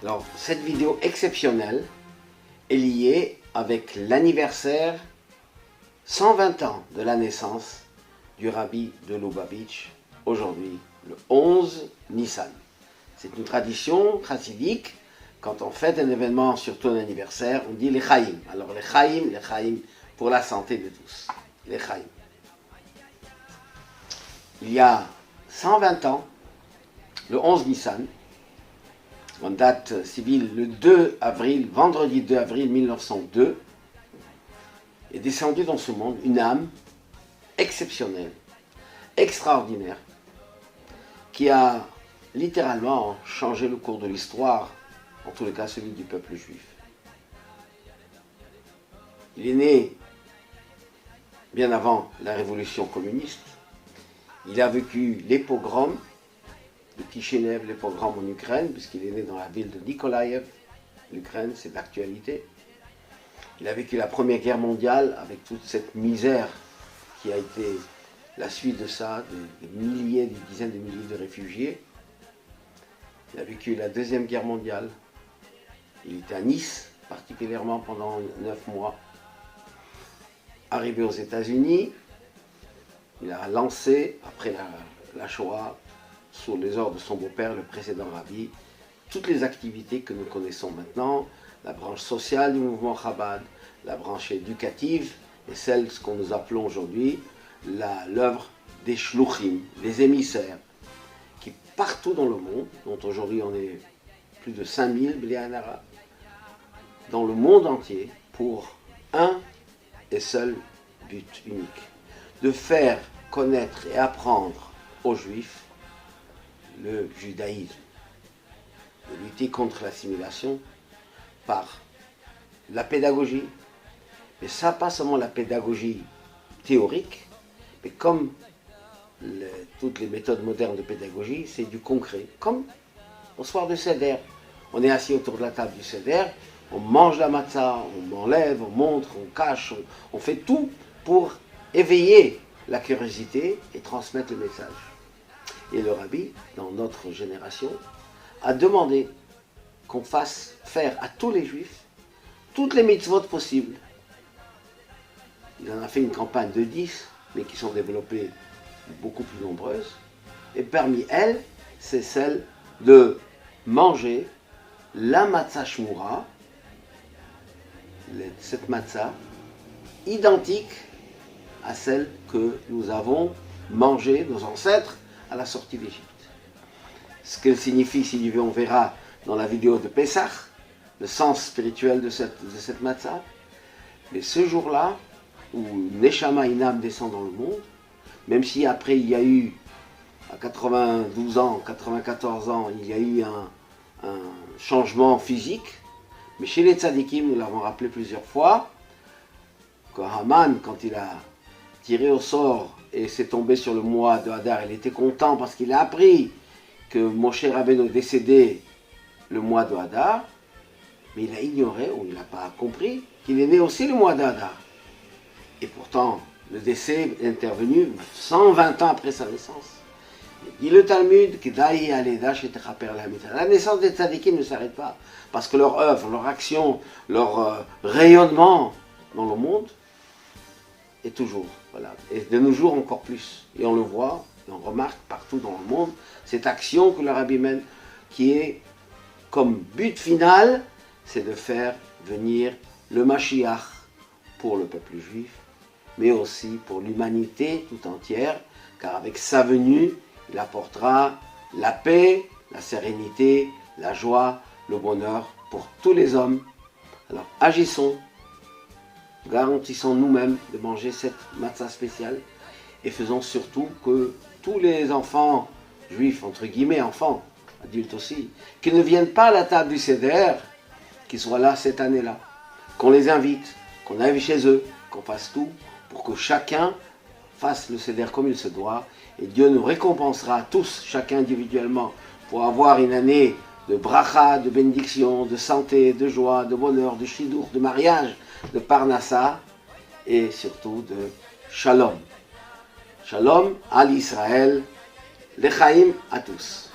Alors, cette vidéo exceptionnelle est liée avec l'anniversaire 120 ans de la naissance du Rabbi de Lubavitch, aujourd'hui, le 11 Nissan. C'est une tradition chassidique. Quand on fête un événement, surtout un anniversaire, on dit les Chaim. Alors les Chaim, pour la santé de tous. Les Chaim. Il y a 120 ans, le 11 Nissan, en date civile le 2 avril, vendredi 2 avril 1902, est descendue dans ce monde une âme exceptionnelle, extraordinaire, qui a littéralement changé le cours de l'histoire, en tous les cas celui du peuple juif. Il est né bien avant la révolution communiste. Il a vécu les pogroms de Kishinev, les pogroms en Ukraine, puisqu'il est né dans la ville de Nikolaïev. L'Ukraine, c'est d'actualité. Il a vécu la Première Guerre mondiale avec toute cette misère qui a été la suite de ça, des milliers, des dizaines de milliers de réfugiés. Il a vécu la Deuxième Guerre mondiale. Il était à Nice, particulièrement pendant 9 mois. Arrivé aux États-Unis, il a lancé, après la Shoah, sous les ordres de son beau-père, le précédent rabbi, toutes les activités que nous connaissons maintenant, la branche sociale du mouvement Chabad, la branche éducative, et celle, ce qu'on nous appelons aujourd'hui, l'œuvre des shluchim, les émissaires, qui partout dans le monde, dont aujourd'hui on est plus de 5000, Bléanara, dans le monde entier, pour un et seul but unique, de faire connaître et apprendre aux Juifs le judaïsme, de lutter contre l'assimilation par la pédagogie, mais ça, pas seulement la pédagogie théorique, mais comme toutes les méthodes modernes de pédagogie, c'est du concret, comme au soir de Seder. On est assis autour de la table du Seder, on mange la matzah, on enlève, on montre, on cache, on fait tout pour éveiller la curiosité et transmettre le message. Et le rabbi, dans notre génération, a demandé qu'on fasse faire à tous les juifs toutes les mitzvot possibles. Il en a fait une campagne de 10, mais qui sont développées beaucoup plus nombreuses. Et parmi elles, c'est celle de manger la matzah shmura, cette matzah identique à celle que nous avons mangée, nos ancêtres, à la sortie d'Égypte. Ce qu'elle signifie, si on verra dans la vidéo de Pessah, le sens spirituel de cette matzah. Mais ce jour-là, où Neshama Inam descend dans le monde, même si après il y a eu, à 92 ans, 94 ans, il y a eu un changement physique, mais chez les tzadikim, nous l'avons rappelé plusieurs fois, que Haman, quand il a tiré au sort et s'est tombé sur le mois de Hadar, il était content parce qu'il a appris que Moshe Rabbeinu est décédé le mois de Hadar, mais il a ignoré, ou il n'a pas compris, qu'il est né aussi le mois de Hadar. Et pourtant, le décès est intervenu 120 ans après sa naissance. Il dit le Talmud, la naissance des tzadikim ne s'arrête pas, parce que leur œuvre, leur action, leur rayonnement dans le monde est toujours valable. Et de nos jours encore plus. Et on le voit, et on remarque partout dans le monde, cette action que le Rabbi mène, qui est comme but final, c'est de faire venir le Mashiach pour le peuple juif, mais aussi pour l'humanité tout entière, car avec sa venue, il apportera la paix, la sérénité, la joie, le bonheur pour tous les hommes. Alors agissons, garantissons nous-mêmes de manger cette matzah spéciale et faisons surtout que tous les enfants juifs, entre guillemets enfants, adultes aussi, qui ne viennent pas à la table du Seder, qu'ils soient là cette année-là, qu'on les invite, qu'on aille chez eux, qu'on fasse tout pour que chacun fasse le Seder comme il se doit, et Dieu nous récompensera tous, chacun individuellement, pour avoir une année de bracha, de bénédiction, de santé, de joie, de bonheur, de chidour, de mariage, de parnassa, et surtout de shalom. Shalom à l'Israël, l'Echaim à tous.